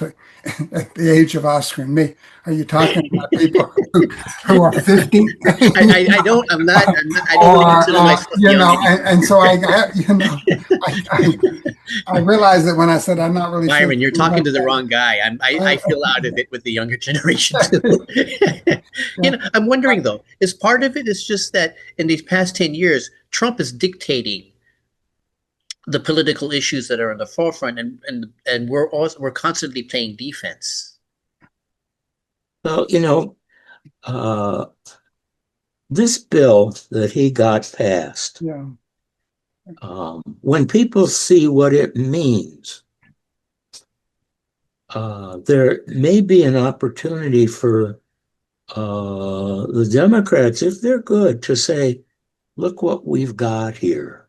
at the age of Oscar and me? Are you talking about people who are 50? I don't. I'm not. I don't really consider myself young. And so I realize that when I said I'm not really Byron, sure you're talking to the wrong guy. I feel out of it with the younger generation too. I'm wondering though, is part of it is just that in these past 10 years, Trump is dictating the political issues that are in the forefront, and we're constantly playing defense. Well, this bill that he got passed, Yeah. When people see what it means, there may be an opportunity for the Democrats, if they're good, to say, look what we've got here.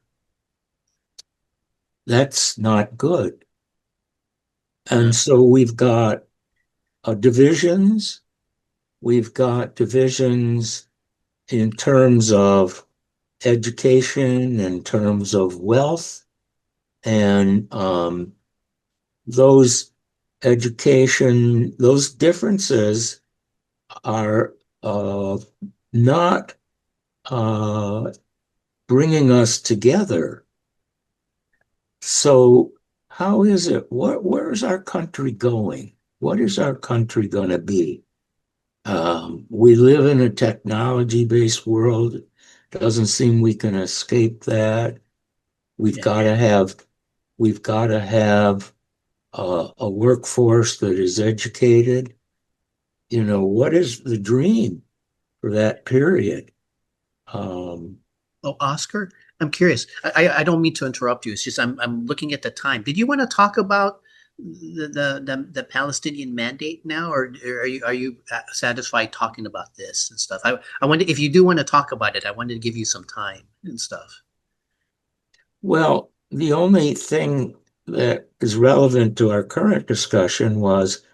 That's not good. And so we've got divisions. We've got divisions in terms of education, in terms of wealth, and those differences are not bringing us together. So how is it? Where is our country going? What is our country going to be? We live in a technology-based world. Doesn't seem we can escape that. We've got to have a workforce that is educated. What is the dream for that period? Oscar, I'm curious. I don't mean to interrupt you. It's just I'm looking at the time. Did you want to talk about the Palestinian mandate now, or are you satisfied talking about this and stuff? I wonder if you do want to talk about it. I wanted to give you some time and stuff. Well, the only thing that is relevant to our current discussion was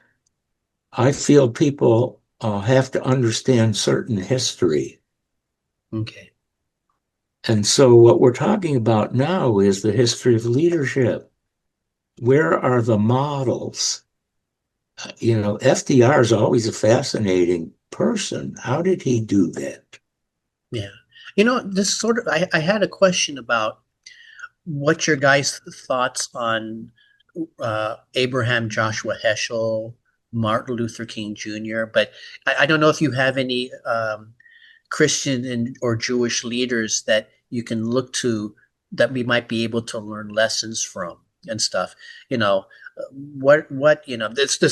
I feel people have to understand certain history. Okay. And so what we're talking about now is the history of leadership. Where are the models? FDR is always a fascinating person. How did he do that? Yeah. This sort of, I had a question about what your guys' thoughts on Abraham Joshua Heschel, Martin Luther King Jr., but I don't know if you have any Christian or Jewish leaders that you can look to that we might be able to learn lessons from and stuff. This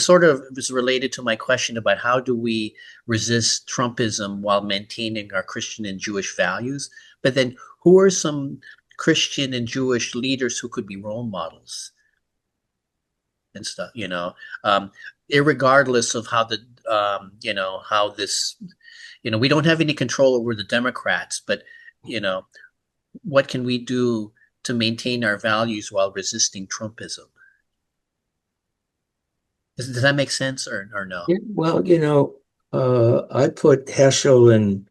sort of is related to my question about how do we resist Trumpism while maintaining our Christian and Jewish values. But then who are some Christian Jewish leaders who could be role models and stuff, irregardless of how how this, we don't have any control over the Democrats, but, what can we do to maintain our values while resisting Trumpism? Does that make sense or no? Yeah, well, I put Heschel and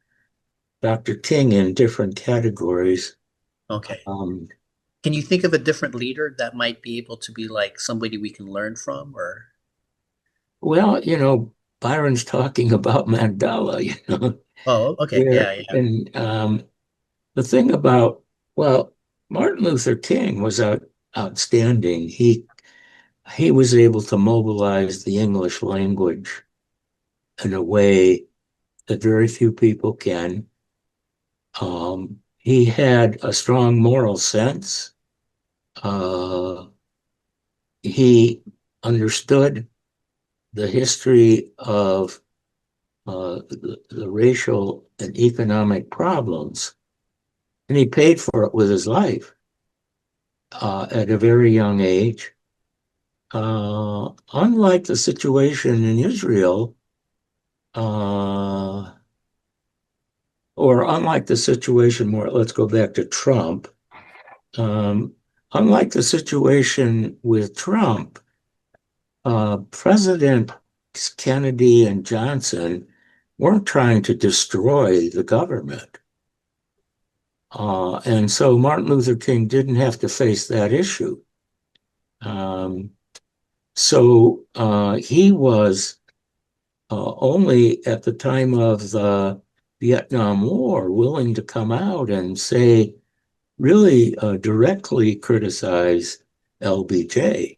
Dr. King in different categories. Okay. Can you think of a different leader that might be able to be like somebody we can learn from, or? Well, Byron's talking about Mandela, Oh, okay. Yeah. And the thing about, Martin Luther King was outstanding. He was able to mobilize the English language in a way that very few people can. He had a strong moral sense. Uh, he understood the history of the racial and economic problems, and he paid for it with his life at a very young age. Unlike the situation in Israel, or unlike the situation where, let's go back to Trump, um, unlike the situation with Trump, President Kennedy and Johnson weren't trying to destroy the government. And so Martin Luther King didn't have to face that issue. So he was only at the time of the Vietnam War willing to come out and say, really directly criticize LBJ.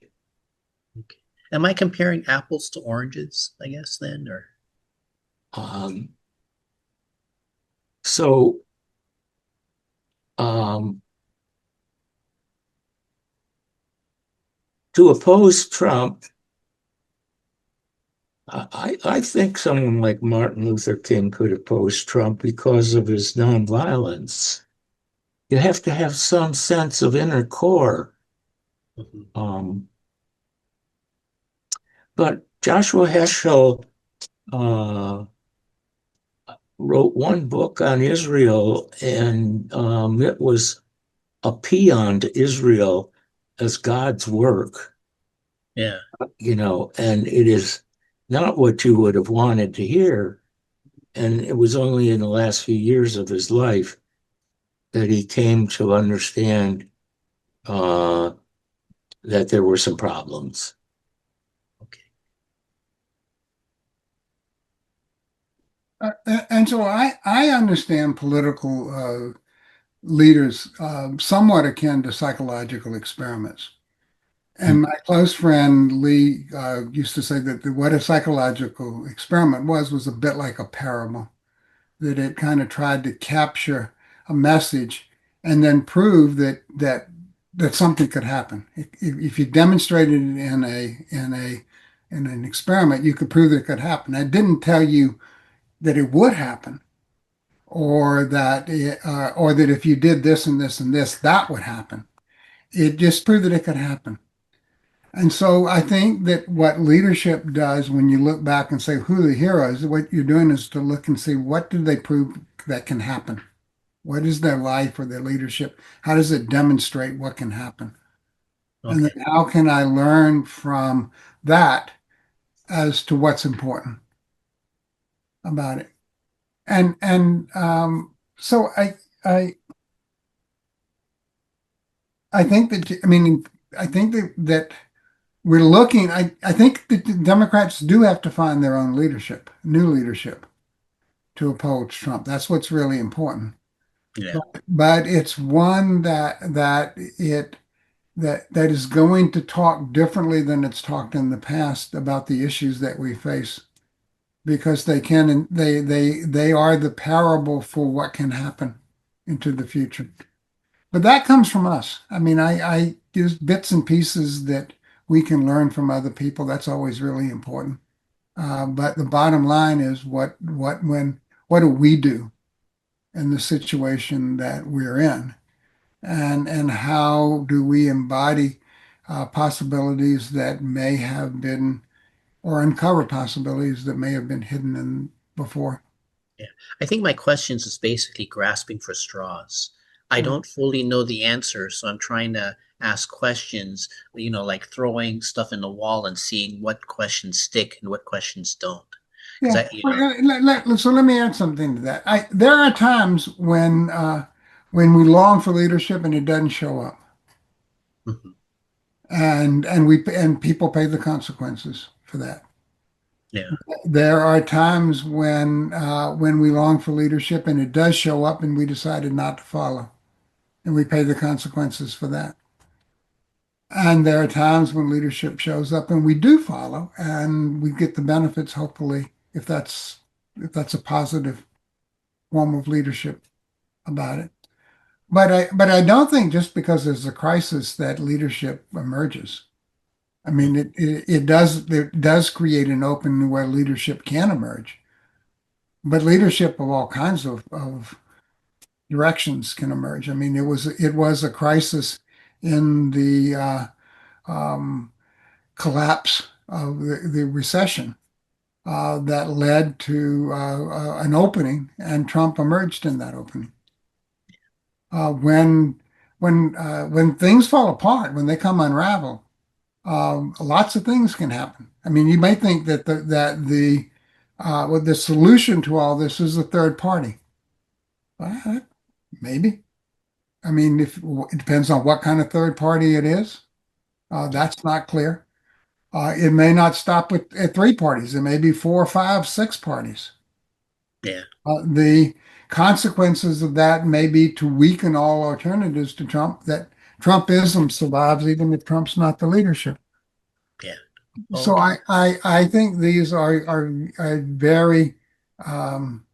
Okay. Am I comparing apples to oranges, I guess, then? Or Um, so um, to oppose Trump, I think someone like Martin Luther King could oppose Trump because of his nonviolence. You have to have some sense of inner core. Mhm. But Joshua Heschel wrote one book on Israel, and it was a paean to Israel as God's work, Yeah. and it is not what you would have wanted to hear. And it was only in the last few years of his life that he came to understand uh, that there were some problems. Okay. And so I understand political leaders somewhat akin to psychological experiments. And my close friend Lee used to say that what a psychological experiment was a bit like a parable, that it kind of tried to capture a message and then prove that something could happen. If you demonstrated it in an experiment, you could prove that it could happen. It didn't tell you that it would happen, or that if you did this and this and this, that would happen. It just proved that it could happen. And so I think that what leadership does when you look back and say who are the heroes, what you're doing is to look and see what did they prove that can happen? What is their life or their leadership? How does it demonstrate what can happen? And Okay. then how can I learn from that as to what's important about it? And so I I think that I think that we're looking. I think that the Democrats do have to find their own leadership, new leadership to oppose Trump. That's what's really important. Yeah. But it's one that is going to talk differently than it's talked in the past about the issues that we face, because they are the parable for what can happen into the future. But that comes from us. I use bits and pieces that we can learn from other people. That's always really important. But the bottom line is what do we do in the situation that we're in? And how do we embody possibilities that may have been, or uncover possibilities that may have been hidden in before? Yeah. I think my questions is basically grasping for straws. I Right. don't fully know the answer, so I'm trying to ask questions, like throwing stuff in the wall and seeing what questions stick and what questions don't. Because Yeah. So let me add something to that. There are times when we long for leadership and it doesn't show up, mhm. and people pay the consequences for that. Yeah. There are times when we long for leadership and it does show up and we decided not to follow, and we pay the consequences for that. And there are times when leadership shows up and we do follow and we get the benefits, hopefully, if that's a positive form of leadership about it. but I don't think just because there's a crisis that leadership emerges. I mean, it does create an opening where leadership can emerge, but leadership of all kinds of directions can emerge. I mean, it was a crisis in the um, collapse of the recession that led to an opening, and Trump emerged in that opening. Uh, when when things fall apart, when they come unravel, lots of things can happen. I mean, you may think that well, the solution to all this is a third party. Uh, Maybe. I mean, if it depends on what kind of third party it is. Yeah, That's not clear. It may not stop at three parties. It may be four, five, six parties. yeah, The consequences of that may be to weaken all alternatives to Trump, that Trumpism survives even if Trump's not the leadership. yeah. So Okay, I think these are very um,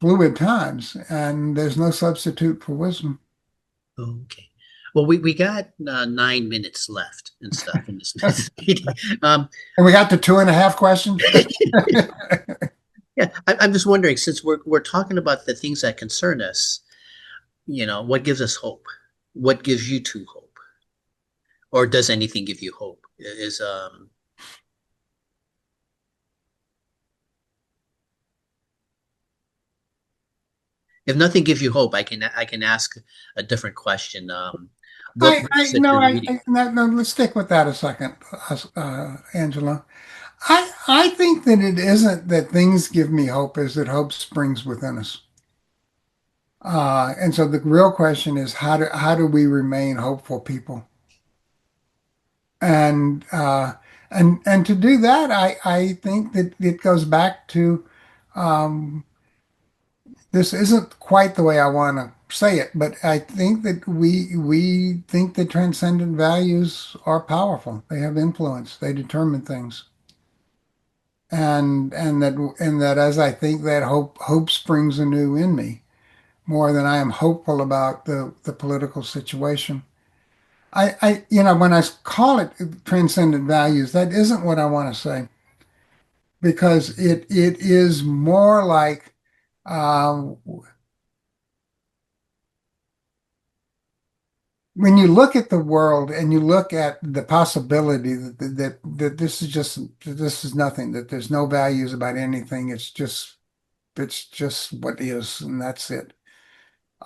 fluid times, and there's no substitute for wisdom. okay. Well, we got 9 minutes left and stuff in this meeting. Um, And we got the 2.5 questions. yeah, I'm just wondering, since we're talking about the things that concern us, what gives us hope? What gives you two hope? Or does anything give you hope? Is If nothing gives you hope, I can ask a different question. What I books that no, you're reading? no, let's stick with that a second, Angela. I think that it isn't that things give me hope, is that hope springs within us. And so the real question is how do we remain hopeful people? And and to do that, I think that it goes back to um, this isn't quite the way I want to say it, but I think that we think that transcendent values are powerful. They have influence. They determine things. And that as I think that hope springs anew in me more than I am hopeful about the political situation. When I call it transcendent values, that isn't what I want to say, because it is more like um, when you look at the world and you look at the possibility that this is nothing, that there's no values about anything, it's just what is, and that's it.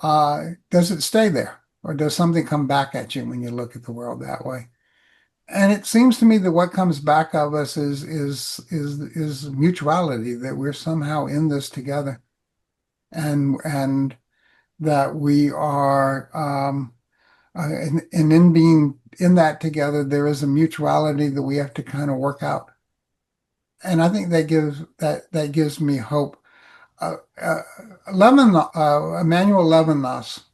Does it stay there, or does something come back at you when you look at the world that way? And it seems to me that what comes back of us is mutuality, that we're somehow in this together, and that we are and in being in that together, there is a mutuality that we have to kind of work out. And I think that gives me hope. Uh, uh, Emmanuel Levinas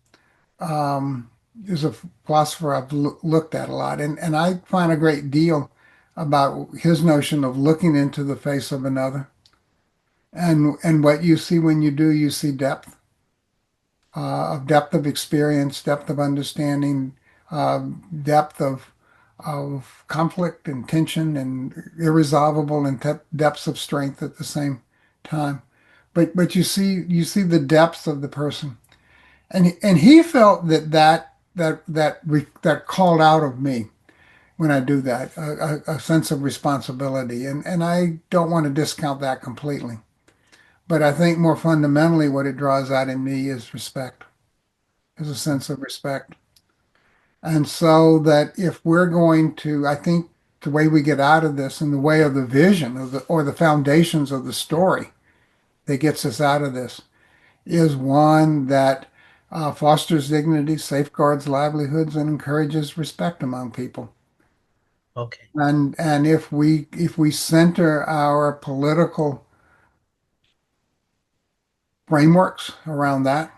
um, is a philosopher I've looked at a lot, and I find a great deal about his notion of looking into the face of another. And what you see when you do, you see depth of experience, depth of understanding, depth of conflict and tension, and irresolvable and depths of strength at the same time. But you see the depth of the person, and he felt that called out of me when I do that, a sense of responsibility, and I don't want to discount that completely. But I think more fundamentally, what it draws out in me is respect, is a sense of respect. And so that if we're going to, I think the way we get out of this, and the way of the vision of or the foundations of the story that gets us out of this, is one that fosters dignity, safeguards livelihoods, and encourages respect among people. Okay, And if we center our political frameworks around that,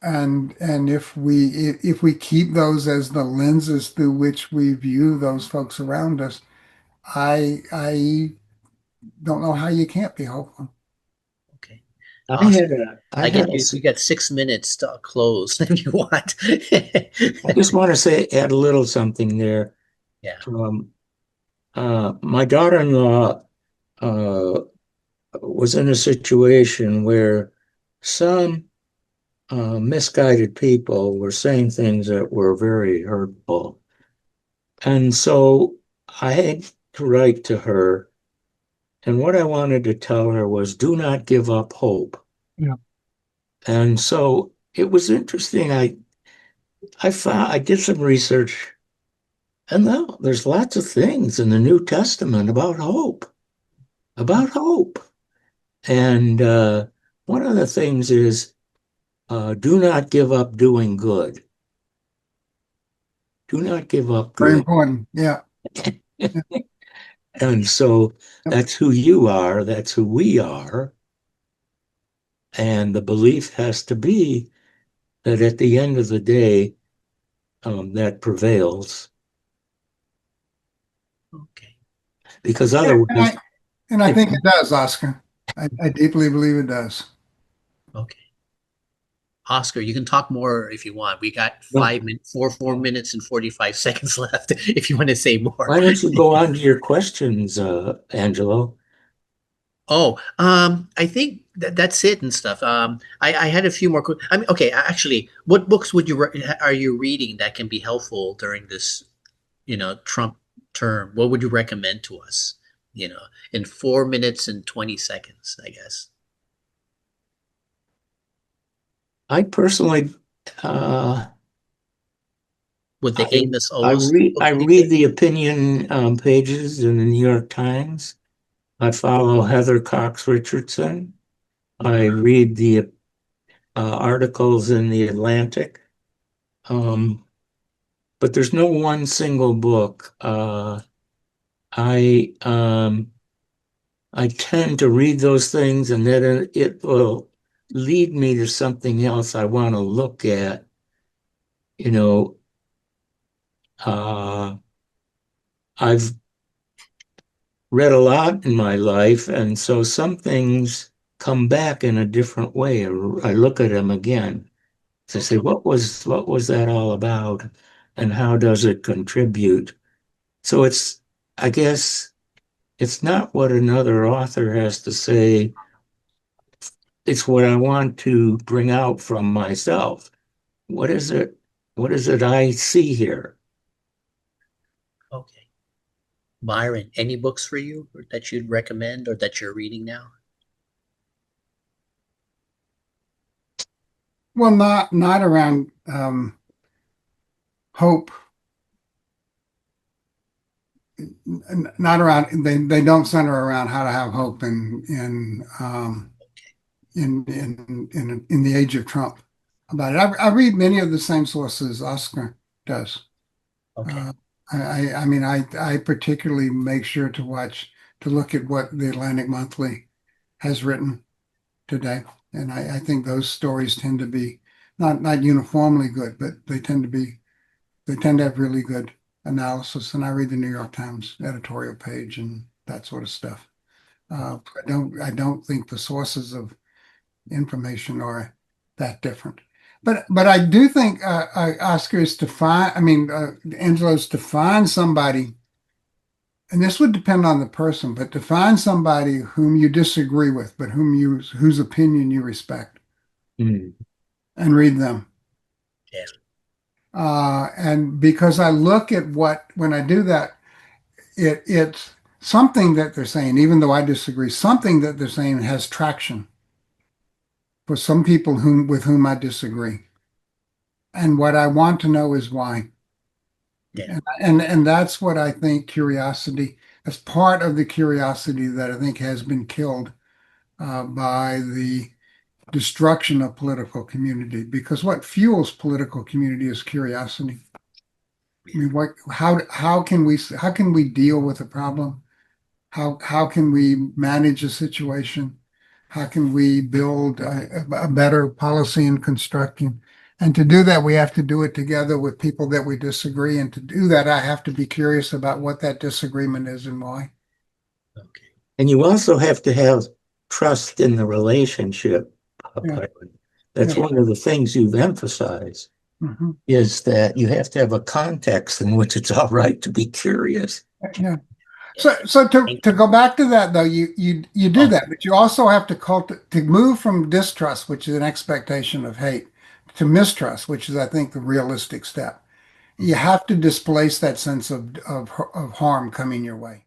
and if we keep those as the lenses through which we view those folks around us, I don't know how you can't be hopeful. okay. I Oscar, had a, I I had get a, you. You got 6 minutes to close if you want. I just want to say, add a little something there. Yeah. Um, my daughter-in-law uh, was in a situation where some misguided people were saying things that were very hurtful. And so I had to write to her. And what I wanted to tell her was do not give up hope. Yeah. And so it was interesting. I did some research, and now there's lots of things in the New Testament about hope, about hope. And one of the things is do not give up doing good. Do not give up Very good. important. Yeah. And so Yep. that's who you are, that's who we are. And the belief has to be that at the end of the day, that prevails. Okay. Because Yeah, otherwise, and I if think it does, Oscar. I deeply believe it does. Okay. Oscar, you can talk more if you want. We got no, 5 minutes, 4 minutes and 45 seconds left if you want to say more. why don't you go on to your questions, Angelo? Oh, I think that's it and stuff. I had a few more. I mean, okay, actually, what books would you are you reading that can be helpful during this, Trump term? What would you recommend to us? In 4 minutes and 20 seconds, I guess. I personally, uh, Would the I Amos I O's read book I be read good? the opinion pages in the New York Times. I follow Heather Cox Richardson. I Mhm. read the articles in the Atlantic. Um, but there's no one single book. I I tend to read those things, and then it will lead me to something else I want to look at. You know, I've read a lot in my life, and so some things come back in a different way. I look at them again to say, Okay. what was that all about, and how does it contribute? So I guess, it's not what another author has to say. It's what I want to bring out from myself. What is it? What is it I see here? Okay. Byron, any books for you that you'd recommend or that you're reading now? Well, not around hope, not around. They don't center around how to have hope in the age of Trump. About it, I read many of the same sources Oscar does. Okay. Uh, I mean, I particularly make sure to look at what the Atlantic Monthly has written today, and I think those stories tend to be not uniformly good, but they tend to have really good analysis. And I read the New York Times editorial page and that sort of stuff. I don't think the sources of information are that different. But I do think Oscar is to find. I mean, Angelo's to find somebody, and this would depend on the person, but to find somebody whom you disagree with, but whose opinion you respect, Hmm. and read them. Yeah. And because I look at when I do that, it's something that they're saying, even though I disagree, something that they're saying has traction for some people with whom I disagree. And what I want to know is why. Yeah. And that's what I think curiosity, that's part of the curiosity that I think has been killed by the destruction of political community. Because what fuels political community is curiosity. I mean, how can we deal with a problem? How can we manage a situation? How can we build a better policy and construction? And to do that, we have to do it together with people that we disagree. And to do that, I have to be curious about what that disagreement is and why. Okay. And you also have to have trust in the relationship. Yeah. That's Yeah. one of the things you've emphasized is that you have to have a context in which it's all right to be curious. Yeah. So to go back to that though, you do that, but you also have to move from distrust, which is an expectation of hate, to mistrust, which is I think the realistic step. You have to displace that sense of harm coming your way.